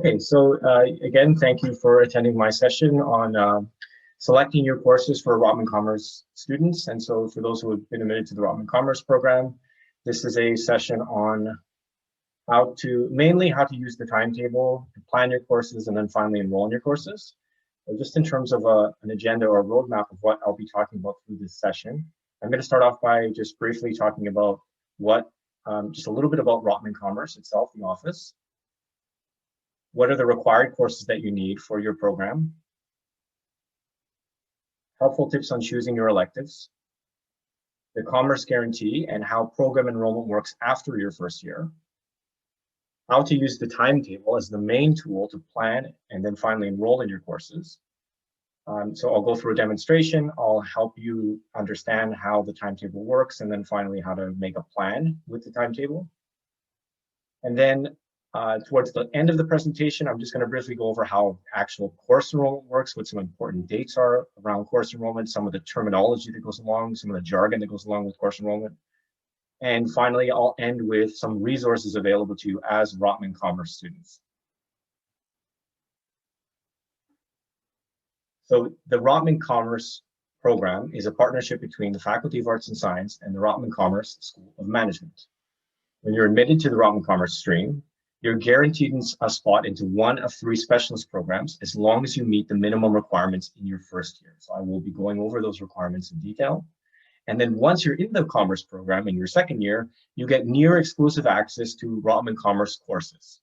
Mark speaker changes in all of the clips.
Speaker 1: Okay, so again, thank you for attending my session on selecting your courses for Rotman Commerce students. And so for those who have been admitted to the Rotman Commerce program, this is a session on mainly how to use the timetable, to plan your courses, and then finally enroll in your courses. So just in terms of an agenda or a roadmap of what I'll be talking about through this session, I'm going to start off by just briefly talking about just a little bit about Rotman Commerce itself, the office. What are the required courses that you need for your program? Helpful tips on choosing your electives. The Commerce Guarantee and how program enrollment works after your first year. How to use the timetable as the main tool to plan and then finally enroll in your courses. So I'll go through a demonstration. I'll help you understand how the timetable works and then finally how to make a plan with the timetable. And then towards the end of the presentation, I'm just going to briefly go over how actual course enrollment works, what some important dates are around course enrollment, some of the terminology that goes along, some of the jargon that goes along with course enrollment. And finally, I'll end with some resources available to you as Rotman Commerce students. So the Rotman Commerce program is a partnership between the Faculty of Arts and Science and the Rotman Commerce School of Management. When you're admitted to the Rotman Commerce stream, you're guaranteed a spot into one of 3 specialist programs as long as you meet the minimum requirements in your first year. So I will be going over those requirements in detail. And then once you're in the commerce program in your second year, you get near exclusive access to Rotman Commerce courses.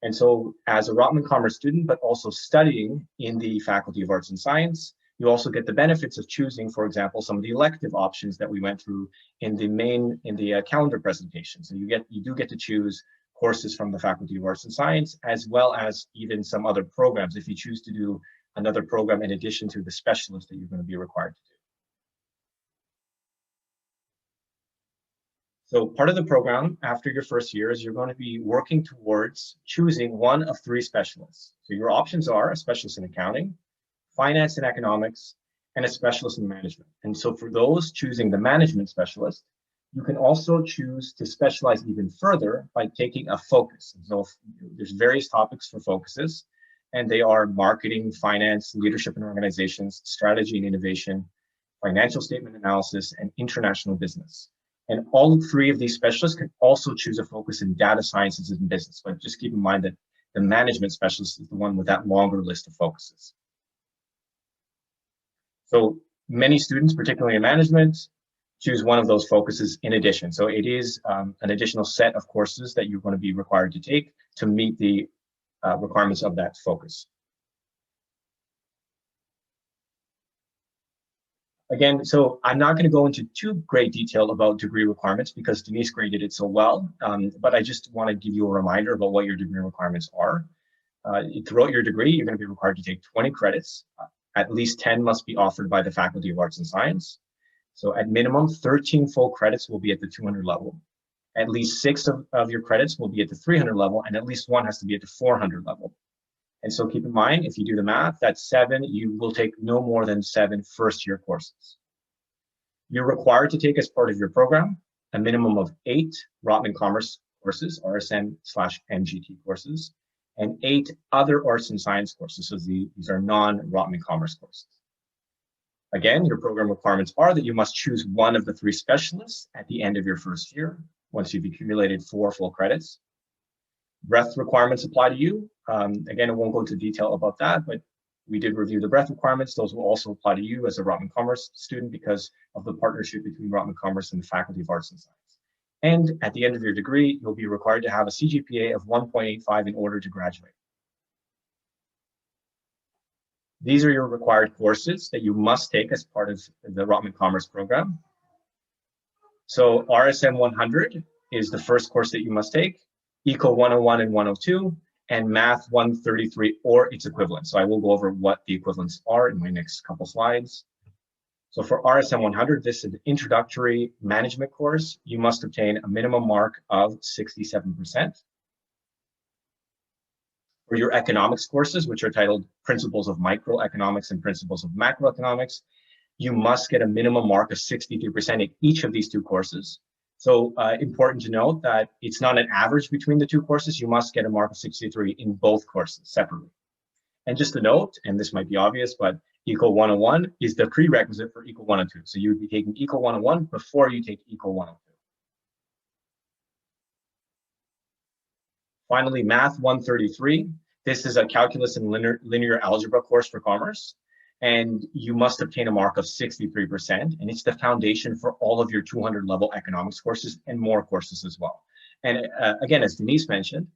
Speaker 1: And so as a Rotman Commerce student, but also studying in the Faculty of Arts and Science, you also get the benefits of choosing, for example, some of the elective options that we went through in the calendar presentation. So you do get to choose courses from the Faculty of Arts and Science, as well as even some other programs if you choose to do another program in addition to the specialist that you're going to be required to do. So part of the program after your first year is you're going to be working towards choosing one of 3 specialists. So your options are a specialist in accounting, finance and economics, and a specialist in management. And so for those choosing the management specialist, you can also choose to specialize even further by taking a focus. So there's various topics for focuses, and they are marketing, finance, leadership and organizations, strategy and innovation, financial statement analysis, and international business. And all 3 of these specialists can also choose a focus in data sciences and business. But just keep in mind that the management specialist is the one with that longer list of focuses. So many students, particularly in management, choose one of those focuses in addition. So it is an additional set of courses that you're going to be required to take to meet the requirements of that focus. Again, so I'm not going to go into too great detail about degree requirements because Denise graded it so well, but I just want to give you a reminder about what your degree requirements are. Throughout your degree, you're going to be required to take 20 credits. At least 10 must be offered by the Faculty of Arts and Science. So at minimum, 13 full credits will be at the 200 level. At least 6 of your credits will be at the 300 level, and at least 1 has to be at the 400 level. And so keep in mind, if you do the math, that's 7, you will take no more than 7 first-year courses. You're required to take as part of your program a minimum of 8 Rotman Commerce courses, RSM/MGT courses, and 8 other arts and science courses. So these are non-Rotman Commerce courses. Again, your program requirements are that you must choose one of the 3 specialists at the end of your first year, once you've accumulated 4 full credits. Breadth requirements apply to you. Again, I won't go into detail about that, but we did review the breadth requirements. Those will also apply to you as a Rotman Commerce student because of the partnership between Rotman Commerce and the Faculty of Arts and Science. And at the end of your degree, you'll be required to have a CGPA of 1.85 in order to graduate. These are your required courses that you must take as part of the Rotman Commerce program. So RSM 100 is the first course that you must take, Eco 101 and 102, and Math 133 or its equivalent. So I will go over what the equivalents are in my next couple slides. So for RSM 100, this is an introductory management course. You must obtain a minimum mark of 67%. For your economics courses, which are titled Principles of Microeconomics and Principles of Macroeconomics, you must get a minimum mark of 63% in each of these 2 courses. So important to note that it's not an average between the two courses. You must get a mark of 63 in both courses separately. And just a note, and this might be obvious, but Eco 101 is the prerequisite for Eco 102. So you would be taking Eco 101 before you take Eco 102. Finally, Math 133. This is a calculus and linear algebra course for commerce. And you must obtain a mark of 63%. And it's the foundation for all of your 200 level economics courses and more courses as well. And again, as Denise mentioned,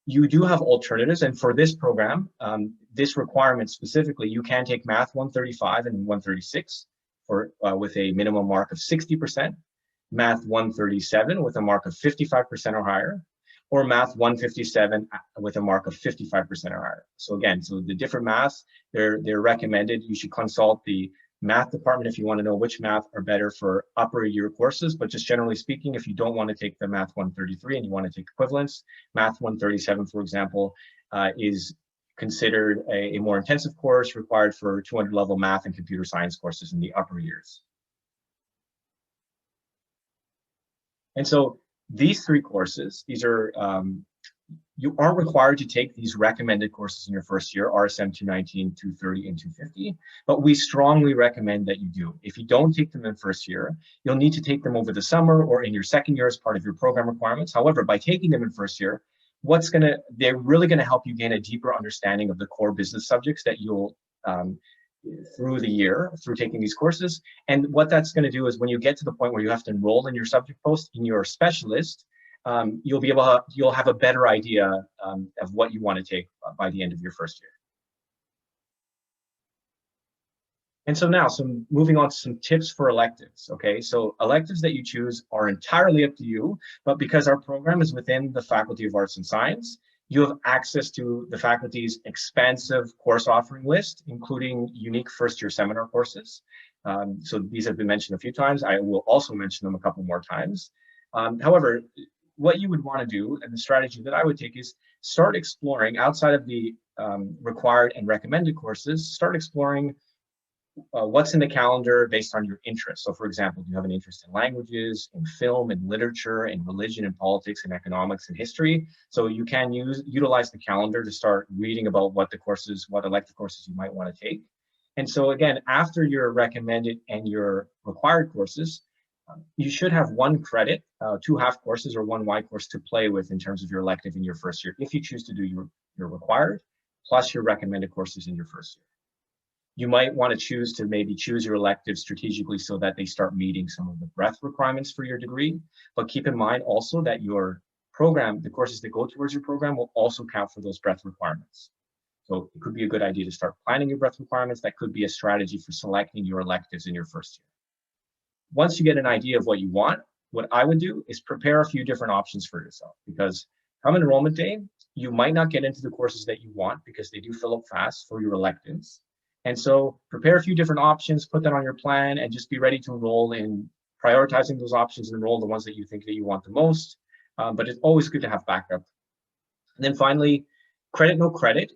Speaker 1: you do have alternatives. And for this program, this requirement specifically, you can take Math 135 and 136 for with a minimum mark of 60%, Math 137 with a mark of 55% or higher, or Math 157 with a mark of 55% or higher. So again, so the different maths, they're recommended. You should consult the math department if you want to know which math are better for upper year courses. But just generally speaking, if you don't want to take the Math 133 and you want to take equivalents, Math 137, for example, is considered a more intensive course required for 200 level math and computer science courses in the upper years. And so these three courses, these are, you aren't required to take these recommended courses in your first year, RSM 219, 230, and 250, but we strongly recommend that you do. If you don't take them in first year, you'll need to take them over the summer or in your second year as part of your program requirements. However, by taking them in first year, they're really gonna help you gain a deeper understanding of the core business subjects that you'll through the year, through taking these courses. And what that's going to do is when you get to the point where you have to enroll in your subject post in your specialist, you'll have a better idea of what you want to take by the end of your first year. And so now, moving on to some tips for electives, okay? So electives that you choose are entirely up to you, but because our program is within the Faculty of Arts and Science, you have access to the faculty's expansive course offering list, including unique first-year seminar courses. So these have been mentioned a few times. I will also mention them a couple more times. However, what you would want to do, and the strategy that I would take, is start exploring outside of the required and recommended courses, start exploring what's in the calendar based on your interests. So for example, do you have an interest in languages, in film, in literature, in religion, in politics, in economics, and history? So you can utilize the calendar to start reading about what elective courses you might want to take. And so again, after your recommended and your required courses, you should have 1 credit, 2 half courses or 1 Y course to play with in terms of your elective in your first year, if you choose to do your required, plus your recommended courses in your first year. You might want to choose your elective strategically so that they start meeting some of the breadth requirements for your degree. But keep in mind also that your program, the courses that go towards your program, will also count for those breadth requirements. So it could be a good idea to start planning your breadth requirements. That could be a strategy for selecting your electives in your first year. Once you get an idea of what you want, what I would do is prepare a few different options for yourself, because come enrollment day, you might not get into the courses that you want because they do fill up fast for your electives. And so prepare a few different options, put that on your plan, and just be ready to enroll in prioritizing those options and enroll the ones that you think that you want the most. But it's always good to have backup. And then finally, credit, no credit.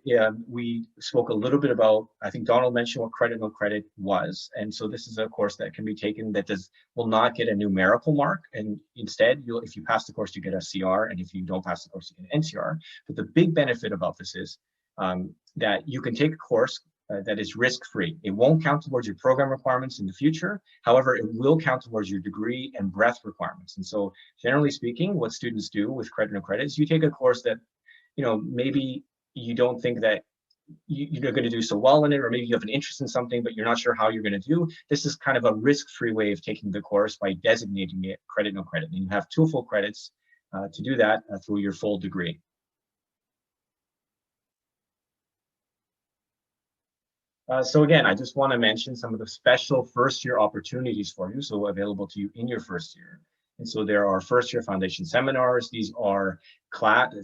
Speaker 1: We spoke a little bit about, I think Donald mentioned what credit, no credit was. And so this is a course that can be taken that will not get a numerical mark. And instead, if you pass the course, you get a CR. And if you don't pass the course, you get an NCR. But the big benefit about this is that you can take a course that is risk-free. It won't count towards your program requirements in the future. However, it will count towards your degree and breadth requirements. And so generally speaking, what students do with credit, no credit is you take a course that, maybe you don't think that you're going to do so well in it, or maybe you have an interest in something, but you're not sure how you're going to do. This is kind of a risk-free way of taking the course by designating it credit, no credit. And you have 2 full credits to do that through your full degree. So again, I just want to mention some of the special first-year opportunities for you, so available to you in your first year. And so there are first-year foundation seminars. These are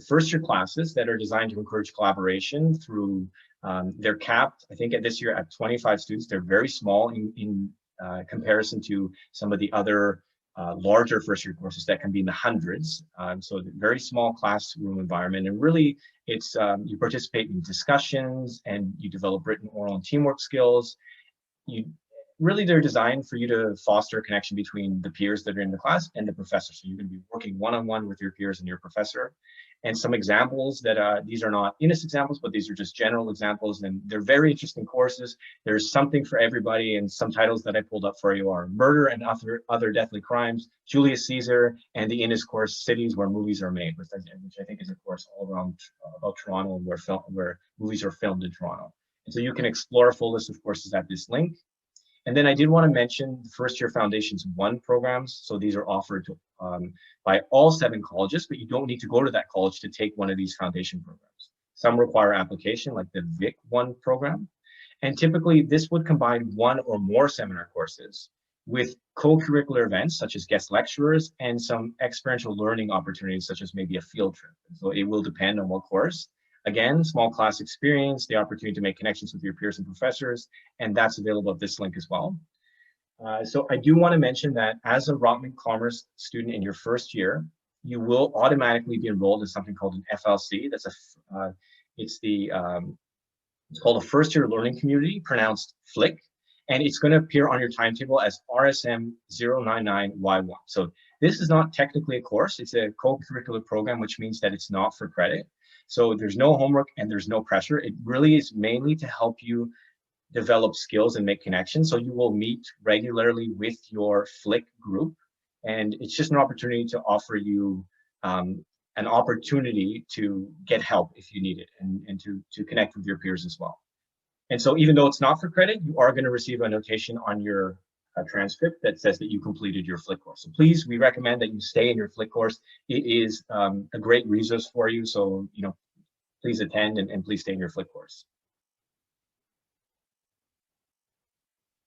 Speaker 1: first-year classes that are designed to encourage collaboration through, they're capped, I think at this year at 25 students. They're very small in comparison to some of the other larger first-year courses that can be in the hundreds. So very small classroom environment, and really it's you participate in discussions and you develop written, oral, and teamwork skills. really they're designed for you to foster a connection between the peers that are in the class and the professor. So you're going to be working one-on-one with your peers and your professor. And some examples that these are not Innis examples, but these are just general examples, and they're very interesting courses. There's something for everybody, and some titles that I pulled up for you are Murder and Other Deathly Crimes, Julius Caesar, and the Innis course, Cities Where Movies Are Made, which I think is a course all around about Toronto, where movies are filmed in Toronto. And so you can explore a full list of courses at this link. And then I did want to mention the First Year Foundations 1 programs. So these are offered to, by all 7 colleges, but you don't need to go to that college to take one of these foundation programs. Some require application, like the VIC 1 program. And typically this would combine 1 or more seminar courses with co-curricular events, such as guest lecturers, and some experiential learning opportunities, such as maybe a field trip. So it will depend on what course. Again, small class experience, the opportunity to make connections with your peers and professors, and that's available at this link as well. So I do want to mention that as a Rotman Commerce student in your first year, you will automatically be enrolled in something called an FLC. That's it's called a First Year Learning Community, pronounced FLIC, and it's going to appear on your timetable as RSM 099Y1. So this is not technically a course; it's a co-curricular program, which means that it's not for credit. So there's no homework and there's no pressure. It really is mainly to help you develop skills and make connections. So you will meet regularly with your FLIC group, and it's just an opportunity to offer you an opportunity to get help if you need it, and to connect with your peers as well. And so even though it's not for credit, you are going to receive a notation on your transcript that says that you completed your FLIC course. So please, we recommend that you stay in your FLIC course. It is a great resource for you. So, please attend and please stay in your FLIC course.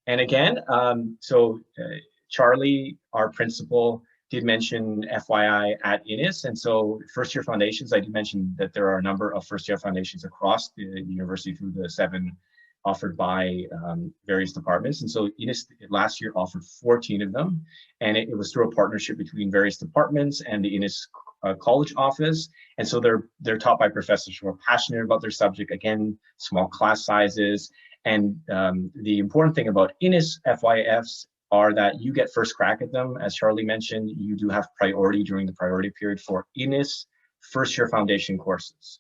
Speaker 1: And again, Charlie, our principal, did mention FYI at Innis. And so First Year Foundations, I did mention that there are a number of First Year Foundations across the university through the 7 offered by various departments. And so Innis last year offered 14 of them, and it was through a partnership between various departments and the Innis college office. And so they're taught by professors who are passionate about their subject. Again, small class sizes. And the important thing about Innis FYFs are that you get first crack at them. As Charlie mentioned, you do have priority during the priority period for Innis First Year Foundation courses.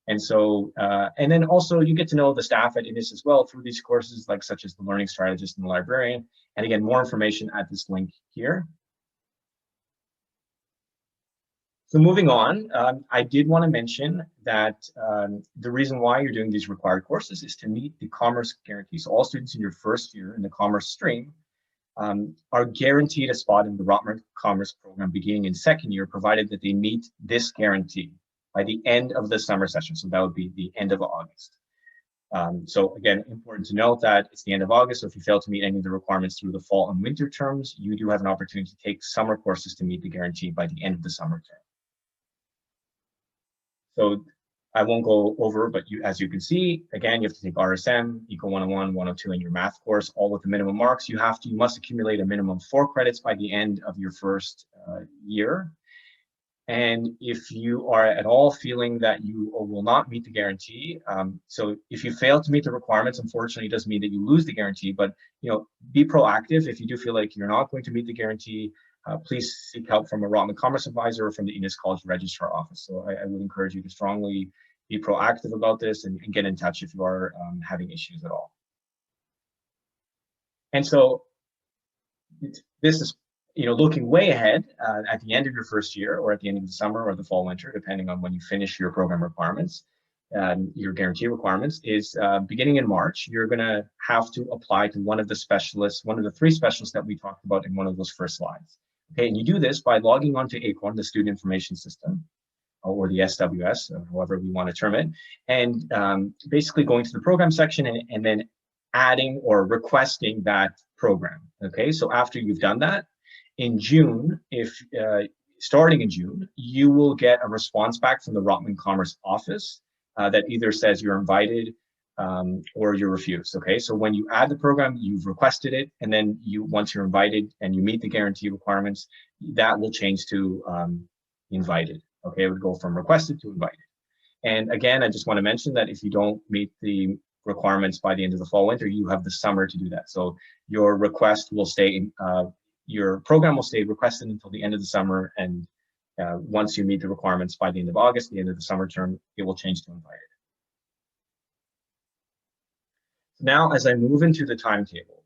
Speaker 1: And so, and then also you get to know the staff at Innis as well through these courses, such as the learning strategist and the librarian. And again, more information at this link here. So moving on, I did want to mention that the reason why you're doing these required courses is to meet the commerce guarantee. So all students in your first year in the commerce stream are guaranteed a spot in the Rotman Commerce program beginning in second year, provided that they meet this guarantee by the end of the summer session. So that would be the end of August. So again, important to note that it's the end of August. So if you fail to meet any of the requirements through the fall and winter terms, you do have an opportunity to take summer courses to meet the guarantee by the end of the summer term. So I won't go over, but as you can see, again, you have to take RSM, Eco 101, 102 in your math course, all with the minimum marks. You must accumulate a minimum 4 credits by the end of your first year. And if you are at all feeling that you will not meet the guarantee, so if you fail to meet the requirements, unfortunately, it doesn't mean that you lose the guarantee, but be proactive. If you do feel like you're not going to meet the guarantee, please seek help from a Rotman Commerce advisor or from the Innis College Registrar office. So I would encourage you to strongly be proactive about this and get in touch if you are having issues at all. And so this is looking way ahead at the end of your first year or at the end of the summer or the fall winter, depending on when you finish your program requirements, your guarantee requirements, is beginning in March, you're going to have to apply to one of the specialists, one of the 3 specialists that we talked about in one of those first slides. Okay, and you do this by logging onto ACORN, the Student Information System, or the SWS, or however we want to term it, and basically going to the program section and then adding or requesting that program. Okay, so after you've done that, in June, starting in June, you will get a response back from the Rotman Commerce office that either says you're invited or you're refused. Okay, so when you add the program, you've requested it, and then once you're invited and you meet the guarantee requirements, that will change to invited. Okay, it would go from requested to invited. And again, I just want to mention that if you don't meet the requirements by the end of the fall winter, you have the summer to do that. So your request will stay, your program will stay requested until the end of the summer, and once you meet the requirements by the end of August, the end of the summer term, it will change to invited. Now, as I move into the timetable,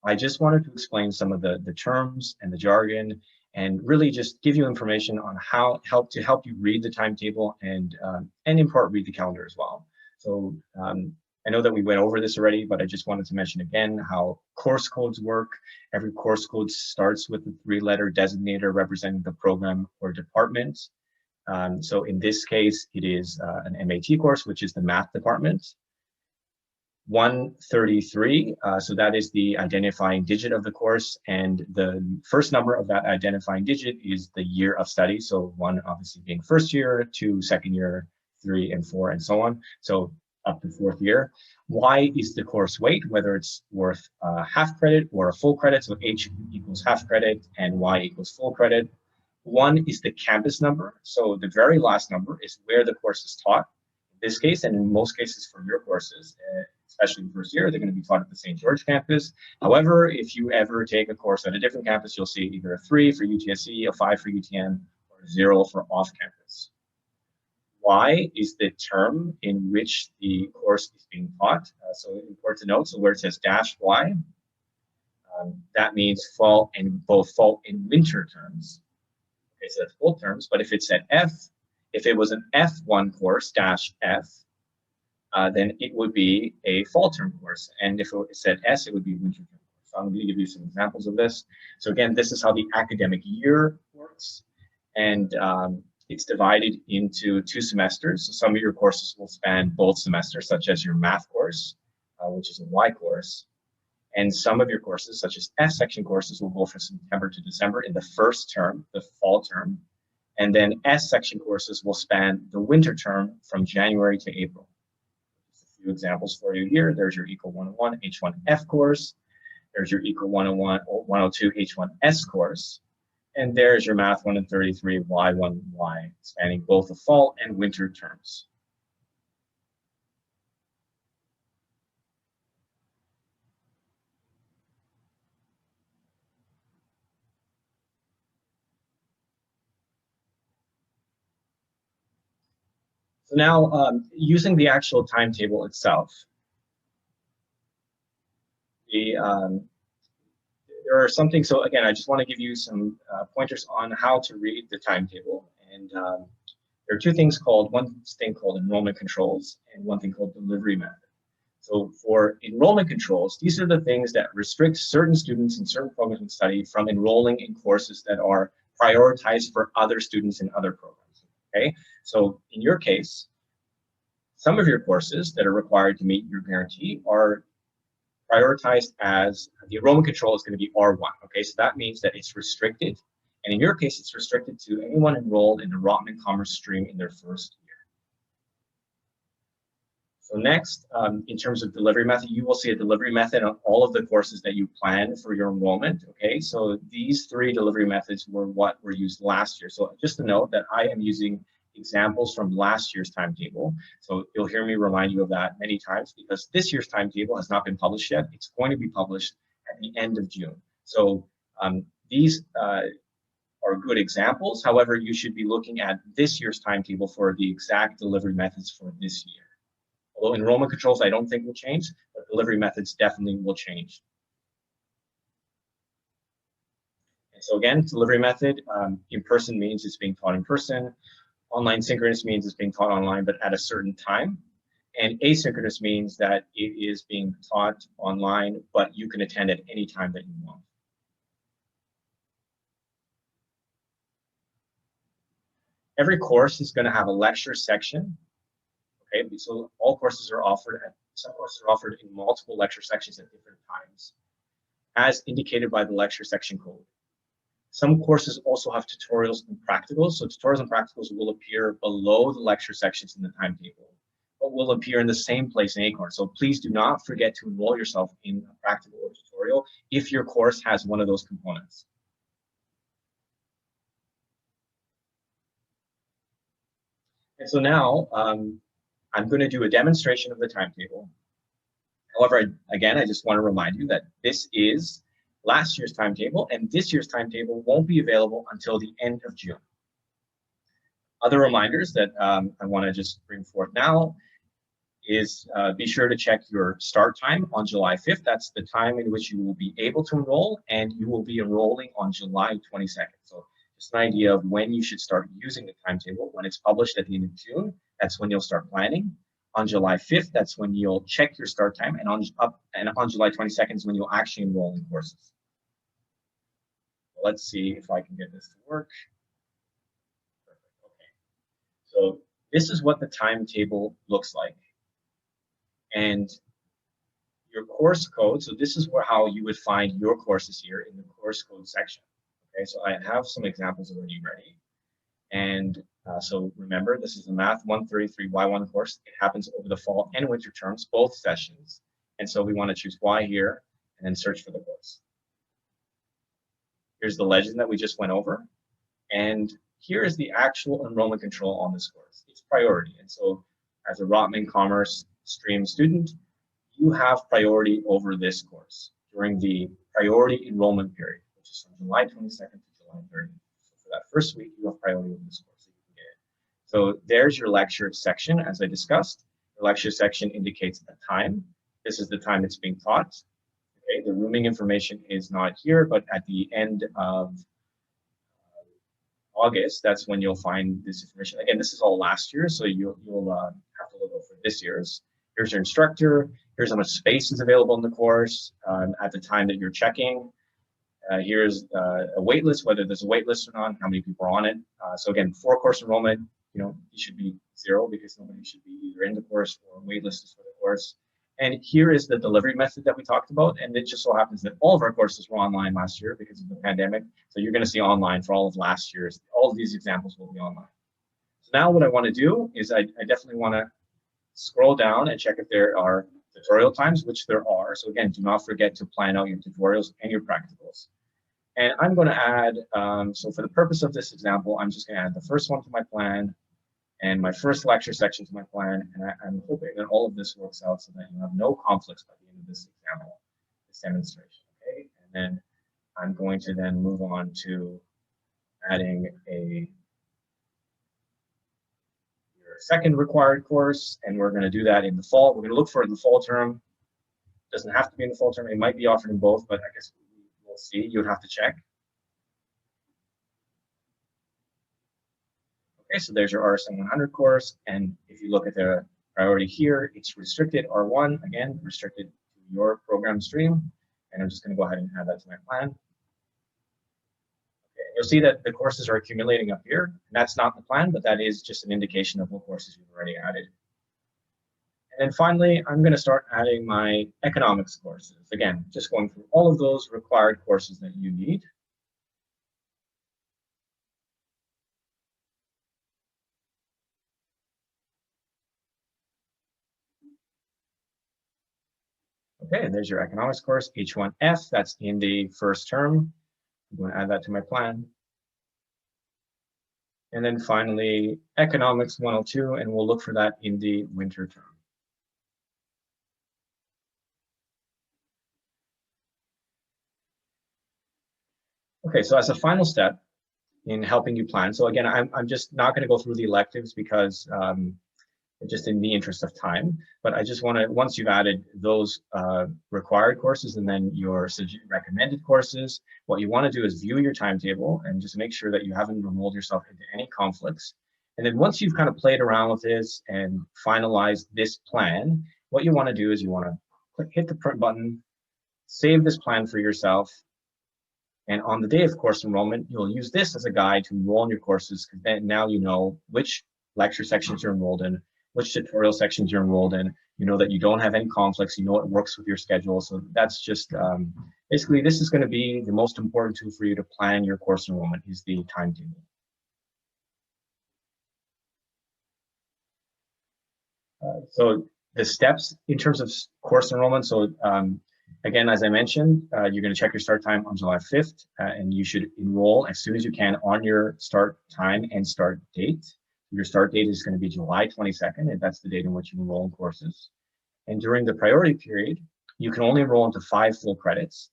Speaker 1: I just wanted to explain some of the terms and the jargon, and really just give you information on how to help you read the timetable and in part read the calendar as well. So I know that we went over this already, but I just wanted to mention again how course codes work. Every course code starts with a 3-letter designator representing the program or department. So in this case, it is an MAT course, which is the math department. 133, so that is the identifying digit of the course, and the first number of that identifying digit is the year of study. So 1 obviously being first year, 2 second year, 3 and 4 and so on. So up to 4th year. Y is the course weight, whether it's worth half credit or a full credit. So H equals half credit and Y equals full credit. 1 is the campus number. So the very last number is where the course is taught. In this case, and in most cases for your courses, especially in first year, they're going to be taught at the St. George campus. However, if you ever take a course at a different campus, you'll see either a 3 for UTSC, a 5 for UTM, or a 0 for off-campus. Y is the term in which the course is being taught. So important to note, so where it says -Y, that means fall and both fall and winter terms. Okay, so that's full terms, but if it said F, if it was an F1 course, -F, then it would be a fall term course. And if it said S, it would be winter term course. So I'm going to give you some examples of this. So again, this is how the academic year works. And it's divided into 2 semesters. So some of your courses will span both semesters, such as your math course, which is a Y course. And some of your courses, such as S section courses, will go from September to December in the first term, the fall term. And then S section courses will span the winter term from January to April. Just a few examples for you here. There's your Eco 101 H1F course. There's your Eco 101 102 H1S course. And there's your Math 133 Y1Y, spanning both the fall and winter terms. So now, using the actual timetable itself, there are something. So again, I just want to give you some pointers on how to read the timetable. And there are 2 things called, one thing called enrollment controls and one thing called delivery method. So for enrollment controls, these are the things that restrict certain students in certain programs of study from enrolling in courses that are prioritized for other students in other programs. Okay, so in your case, some of your courses that are required to meet your guarantee are prioritized as the enrollment control is going to be R1. Okay, so that means that it's restricted. And in your case, it's restricted to anyone enrolled in the Rotman Commerce stream in their first year. So next, in terms of delivery method, you will see a delivery method on all of the courses that you plan for your enrollment. Okay, so these 3 delivery methods were what were used last year. So just to note that I am using examples from last year's timetable. So you'll hear me remind you of that many times because this year's timetable has not been published yet. It's going to be published at the end of June. So these are good examples. However, you should be looking at this year's timetable for the exact delivery methods for this year. Although enrollment controls I don't think will change, but delivery methods definitely will change. And so again, delivery method, in person means it's being taught in person. Online synchronous means it's being taught online, but at a certain time. And asynchronous means that it is being taught online, but you can attend at any time that you want. Every course is going to have a lecture section. Okay, so all courses are offered, some courses are offered in multiple lecture sections at different times, as indicated by the lecture section code. Some courses also have tutorials and practicals. So tutorials and practicals will appear below the lecture sections in the timetable, but will appear in the same place in ACORN. So please do not forget to enroll yourself in a practical or tutorial if your course has one of those components. And so now I'm going to do a demonstration of the timetable. However, again, I just want to remind you that this is last year's timetable, and this year's timetable won't be available until the end of June. Other reminders that I want to just bring forth now is be sure to check your start time on July 5th. That's the time in which you will be able to enroll, and you will be enrolling on July 22nd. So just an idea of when you should start using the timetable. When it's published at the end of June, that's when you'll start planning. On July 5th, that's when you'll check your start time, and on July 22nd is when you'll actually enroll in courses. Let's see if I can get this to work. Perfect. Okay. So this is what the timetable looks like. And your course code, so this is how you would find your courses here in the course code section. Okay, so I have some examples already ready. And so remember, this is a Math 133 Y1 course. It happens over the fall and winter terms, both sessions. And so we want to choose Y here and then search for the course. Here's the legend that we just went over. And here is the actual enrollment control on this course. It's priority. And so as a Rotman Commerce stream student, you have priority over this course during the priority enrollment period, which is from July 22nd to July 30th. So for that first week, you have priority over this course. So you can get it. So there's your lecture section, as I discussed. The lecture section indicates the time. This is the time it's being taught. Okay, the rooming information is not here, but at the end of August, that's when you'll find this information. Again, this is all last year, so you'll have to look for this year's. Here's your instructor. Here's how much space is available in the course at the time that you're checking. Here's a wait list, whether there's a wait list or not, how many people are on it. So again, for course enrollment, you should be 0 because nobody should be either in the course or wait listed for the course. And here is the delivery method that we talked about. And it just so happens that all of our courses were online last year because of the pandemic. So you're going to see online for all of last year's. All of these examples will be online. So now what I want to do is I definitely want to scroll down and check if there are tutorial times, which there are. So again, do not forget to plan out your tutorials and your practicals. And I'm going to add, so for the purpose of this example, I'm just going to add the first one to my plan and my first lecture section to my plan. And I'm hoping that all of this works out so that you have no conflicts by the end of this example, this demonstration. Okay, and then I'm going to then move on to adding your second required course, and we're going to do that in the fall. We're going to look for it in the fall term. It doesn't have to be in the fall term. It might be offered in both, but I guess we'll see. You would have to check. Okay, so there's your RSM 100 course, and if you look at the priority here, it's restricted R1, again, restricted to your program stream, and I'm just going to go ahead and add that to my plan. Okay, you'll see that the courses are accumulating up here, and that's not the plan, but that is just an indication of what courses you've already added. And then finally, I'm going to start adding my economics courses. Again, just going through all of those required courses that you need. Okay, and there's your economics course, H1F, that's in the first term. I'm going to add that to my plan. And then finally, economics 102, and we'll look for that in the winter term. Okay, so as a final step in helping you plan, so again, I'm just not going to go through the electives because just in the interest of time, but I just want to, once you've added those required courses and then your recommended courses, what you want to do is view your timetable and just make sure that you haven't enrolled yourself into any conflicts. And then once you've kind of played around with this and finalized this plan, what you want to do is you want to hit the print button, save this plan for yourself, and on the day of course enrollment, you'll use this as a guide to enroll in your courses, because then now you know which lecture sections you're enrolled in, which tutorial sections you're enrolled in. You know that you don't have any conflicts. You know it works with your schedule. So that's just basically, this is going to be the most important tool for you to plan your course enrollment, is the timetable. So the steps in terms of course enrollment. So again, as I mentioned, you're going to check your start time on July 5th, and you should enroll as soon as you can on your start time and start date. Your start date is going to be July 22nd, and that's the date in which you enroll in courses. And during the priority period, you can only enroll into 5 full credits.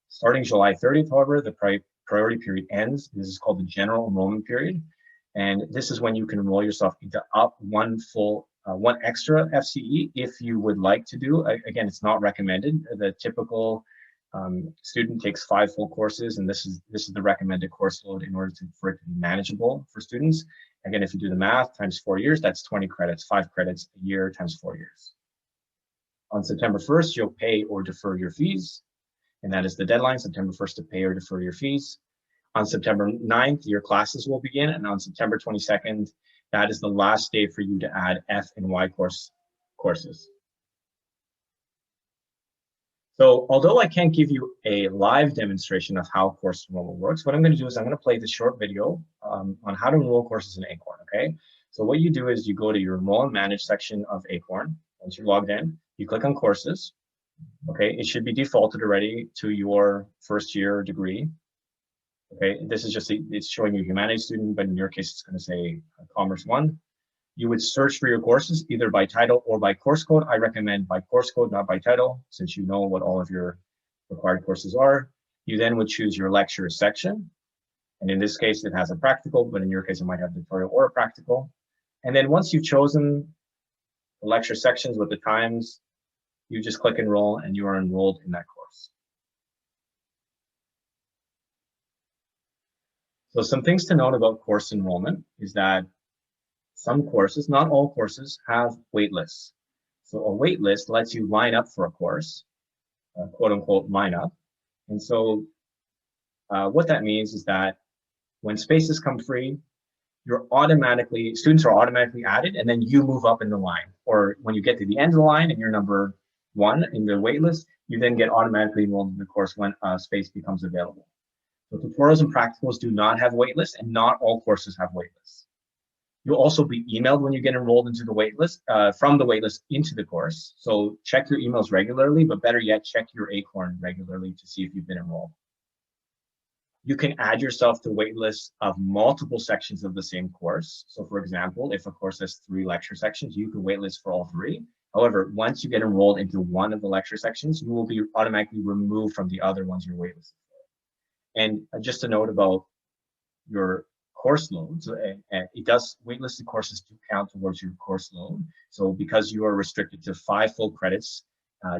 Speaker 1: Starting July 30th, however, the priority period ends. This is called the general enrollment period. And this is when you can enroll yourself into up one extra FCE if you would like to do. Again, it's not recommended. The typical student takes 5 full courses, and this is the recommended course load in order for it to be manageable for students. Again, if you do the math times 4 years, that's 20 credits, 5 credits a year times 4 years. On September 1st, you'll pay or defer your fees, and that is the deadline, September 1st, to pay or defer your fees. On September 9th, your classes will begin, and on September 22nd, that is the last day for you to add F and Y courses. So although I can't give you a live demonstration of how course enrollment works, what I'm going to do is I'm going to play this short video on how to enroll courses in ACORN, okay? So what you do is you go to your Enroll and Manage section of ACORN. Once you're logged in, you click on Courses, okay? It should be defaulted already to your first year degree, okay? This is just, it's showing you Humanities student, but in your case, it's going to say Commerce 1. You would search for your courses either by title or by course code. I recommend by course code, not by title, since you know what all of your required courses are. You then would choose your lecture section. And in this case, it has a practical, but in your case, it might have tutorial or a practical. And then once you've chosen the lecture sections with the times, you just click enroll and you are enrolled in that course. So some things to note about course enrollment is that some courses, not all courses, have waitlists. So a waitlist lets you line up for a course, quote unquote line up. And so what that means is that when spaces come free, students are automatically added, and then you move up in the line. Or when you get to the end of the line and you're number 1 in the waitlist, you then get automatically enrolled in the course when space becomes available. So tutorials and practicals do not have waitlists, and not all courses have waitlists. You'll also be emailed when you get enrolled into the waitlist, from the waitlist into the course. So check your emails regularly, but better yet, check your ACORN regularly to see if you've been enrolled. You can add yourself to waitlists of multiple sections of the same course. So for example, if a course has 3 lecture sections, you can waitlist for all 3. However, once you get enrolled into one of the lecture sections, you will be automatically removed from the other ones you're waitlisted for. And just a note about your course load. So waitlisted courses do count towards your course load. So because you are restricted to 5 full credits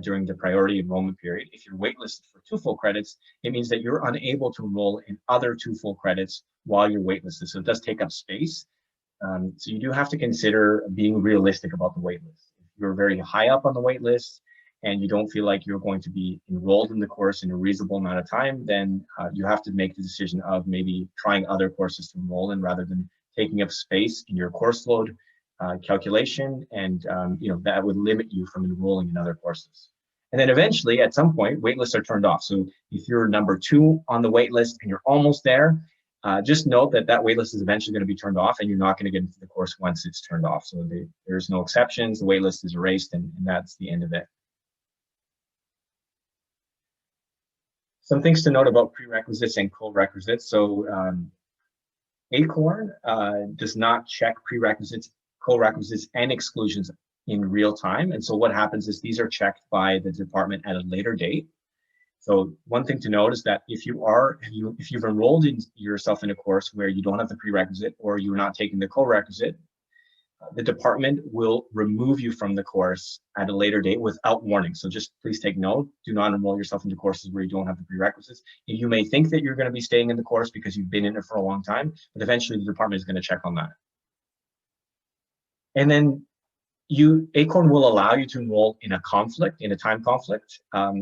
Speaker 1: during the priority enrollment period, if you're waitlisted for 2 full credits, it means that you're unable to enroll in other 2 full credits while you're waitlisted. So it does take up space. So you do have to consider being realistic about the waitlist. If you're very high up on the waitlist and you don't feel like you're going to be enrolled in the course in a reasonable amount of time, then you have to make the decision of maybe trying other courses to enroll in rather than taking up space in your course load calculation, and that would limit you from enrolling in other courses. And then eventually, at some point, waitlists are turned off. So if you're number 2 on the waitlist and you're almost there, just note that that waitlist is eventually going to be turned off, and you're not going to get into the course once it's turned off. So there's no exceptions. The waitlist is erased, and that's the end of it. Some things to note about prerequisites and co-requisites. So ACORN does not check prerequisites, co-requisites, and exclusions in real time. And so what happens is these are checked by the department at a later date. So one thing to note is that if you've enrolled yourself in a course where you don't have the prerequisite or you're not taking the co-requisite, the department will remove you from the course at a later date without warning. So just please take note, do not enroll yourself into courses where you don't have the prerequisites. You may think that you're going to be staying in the course because you've been in it for a long time, but eventually the department is going to check on that. And then ACORN will allow you to enroll in a time conflict.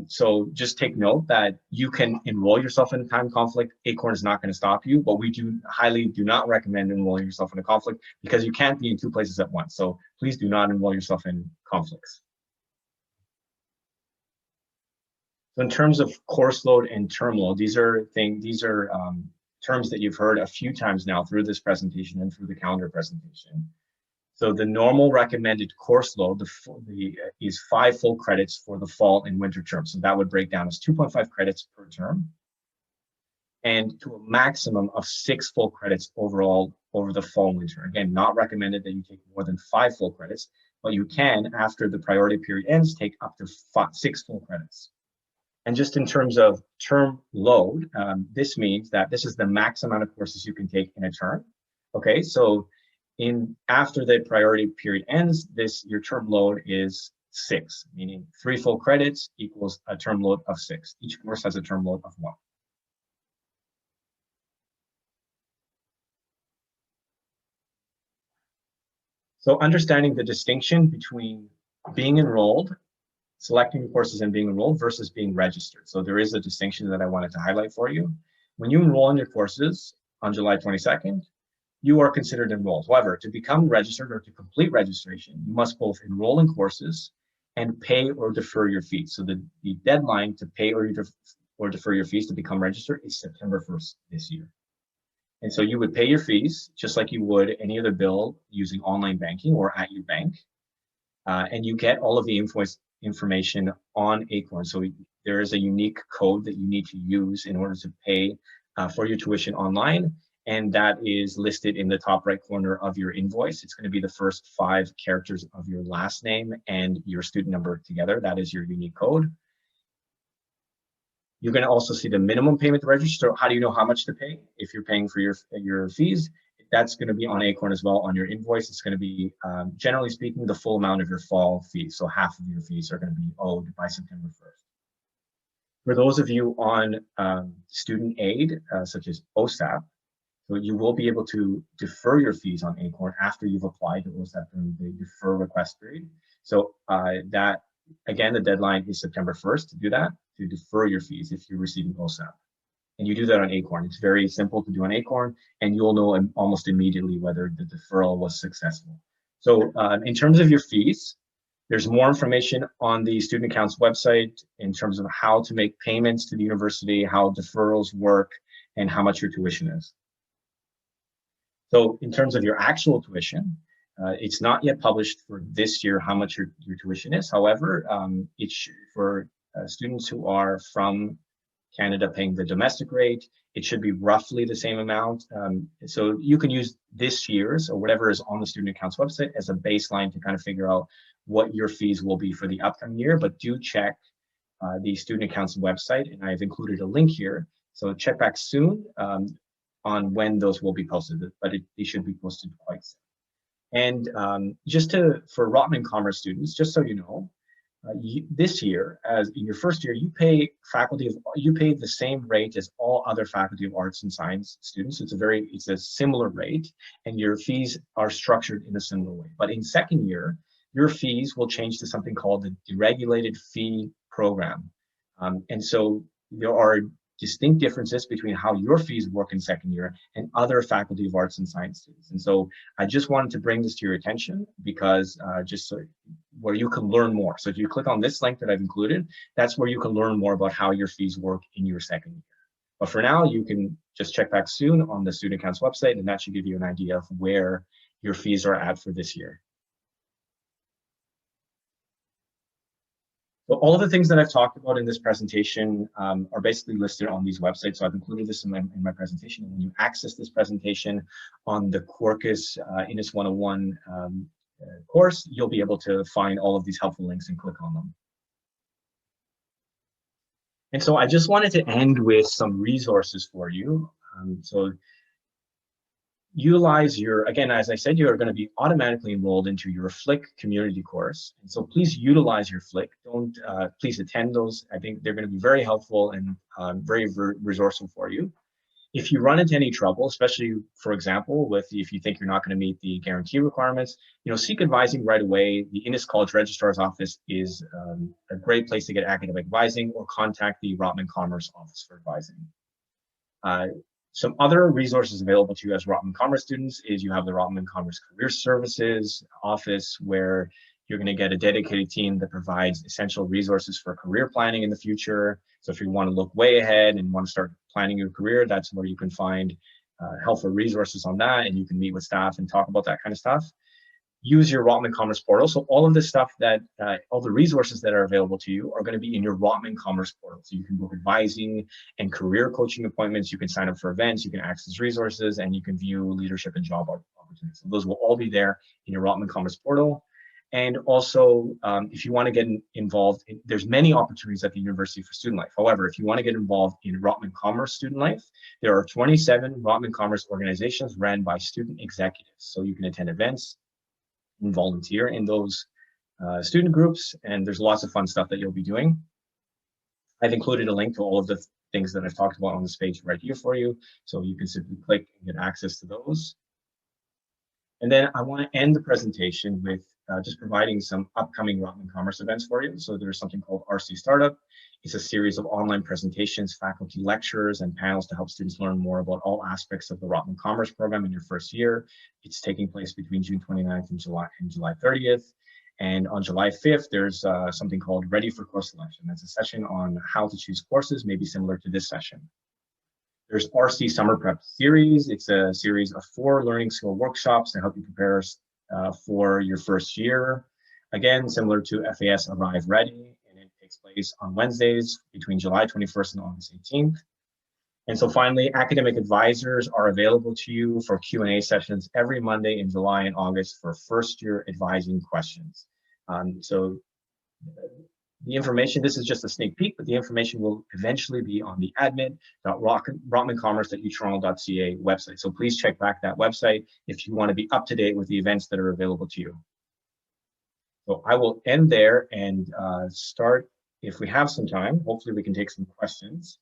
Speaker 1: So just take note that you can enroll yourself in a time conflict. ACORN is not going to stop you, but we highly do not recommend enrolling yourself in a conflict because you can't be in 2 places at once. So please do not enroll yourself in conflicts. So in terms of course load and term load, these are terms that you've heard a few times now through this presentation and through the calendar presentation. So the normal recommended course load is 5 full credits for the fall and winter term. So that would break down as 2.5 credits per term, and to a maximum of 6 full credits overall over the fall and winter. Again, not recommended that you take more than 5 full credits. but you can, after the priority period ends, take up to 6 full credits. And just in terms of term load, this means that this is the max amount of courses you can take in a term. Okay, so after the priority period ends, your term load is 6, meaning 3 full credits equals a term load of 6. Each course has a term load of 1. So understanding the distinction between being enrolled, selecting courses and being enrolled versus being registered. So there is a distinction that I wanted to highlight for you. When you enroll in your courses on July 22nd, you are considered enrolled. However, to become registered or to complete registration, you must both enroll in courses and pay or defer your fees. So the deadline to pay or defer your fees to become registered is September 1st this year. And so you would pay your fees just like you would any other bill using online banking or at your bank. And you get all of the information on ACORN. So there is a unique code that you need to use in order to pay for your tuition online. And that is listed in the top right corner of your invoice. It's going to be the first 5 characters of your last name and your student number together. That is your unique code. You're going to also see the minimum payment to register. So how do you know how much to pay? If you're paying for your fees, that's going to be on ACORN as well on your invoice. It's going to be, generally speaking, the full amount of your fall fees. So half of your fees are going to be owed by September 1st. For those of you on student aid, such as OSAP, so you will be able to defer your fees on ACORN after you've applied to OSAP during the defer request period. So that, again, the deadline is September 1st to do that, to defer your fees if you're receiving OSAP. And you do that on ACORN. It's very simple to do on ACORN, and you'll know almost immediately whether the deferral was successful. So in terms of your fees, there's more information on the Student Accounts website in terms of how to make payments to the university, how deferrals work, and how much your tuition is. So in terms of your actual tuition, it's not yet published for this year how much your tuition is. However, for students who are from Canada paying the domestic rate, it should be roughly the same amount. So you can use this year's or whatever is on the Student Accounts website as a baseline to kind of figure out what your fees will be for the upcoming year, but do check the Student Accounts website, and I've included a link here. So check back soon on when those will be posted, but they should be posted quite soon. And for Rotman Commerce students, just so you know, this year, as in your first year, you pay the same rate as all other Faculty of Arts and Science students. It's a similar rate, and your fees are structured in a similar way. But in second year, your fees will change to something called the deregulated fee program. And so there are distinct differences between how your fees work in second year and other Faculty of Arts and Science students. And so I just wanted to bring this to your attention because where you can learn more. So if you click on this link that I've included, that's where you can learn more about how your fees work in your second year. But for now, you can just check back soon on the Student Accounts website, and that should give you an idea of where your fees are at for this year. So all of the things that I've talked about in this presentation are basically listed on these websites. So I've included this in my presentation. And when you access this presentation on the Quarkus Innis 101 course, you'll be able to find all of these helpful links and click on them. And so I just wanted to end with some resources for you. So utilize again, as I said, you are going to be automatically enrolled into your FLIC community course. And so please utilize your FLIC. Please attend those. I think they're going to be very helpful and very resourceful for you. If you run into any trouble, especially, for example, if you think you're not going to meet the guarantee requirements, seek advising right away. The Innis College Registrar's Office is a great place to get academic advising, or contact the Rotman Commerce Office for advising. Some other resources available to you as Rotman Commerce students is you have the Rotman Commerce Career Services Office, where you're going to get a dedicated team that provides essential resources for career planning in the future. So if you want to look way ahead and want to start planning your career, that's where you can find helpful resources on that, and you can meet with staff and talk about that kind of stuff. Use your Rotman Commerce portal. So all of the stuff all the resources that are available to you are going to be in your Rotman Commerce portal. So you can book advising and career coaching appointments. You can sign up for events. You can access resources, and you can view leadership and job opportunities. So those will all be there in your Rotman Commerce portal. And also, if you want to get involved, there's many opportunities at the University for Student Life. However, if you want to get involved in Rotman Commerce Student Life, there are 27 Rotman Commerce organizations ran by student executives. So you can attend events and volunteer in those student groups, and there's lots of fun stuff that you'll be doing. I've included a link to all of the things that I've talked about on this page right here for you, so you can simply click and get access to those. And then I want to end the presentation with just providing some upcoming Rotman Commerce events for you. So there's something called RC Startup. It's a series of online presentations, faculty lectures, and panels to help students learn more about all aspects of the Rotman Commerce program in your first year. It's taking place between June 29th and July 30th. And on July 5th, there's something called Ready for Course Selection. That's a session on how to choose courses, maybe similar to this session. There's RC Summer Prep Series. It's a series of 4 learning skill workshops to help you prepare for your first year. Again, similar to FAS Arrive Ready, and it takes place on Wednesdays between July 21st and August 18th. And so finally, academic advisors are available to you for Q&A sessions every Monday in July and August for first year advising questions. So the information, this is just a sneak peek, but the information will eventually be on the admin.rotmancommerce.utoronto.ca website. So please check back that website if you want to be up to date with the events that are available to you. So I will end there and start, if we have some time, hopefully we can take some questions.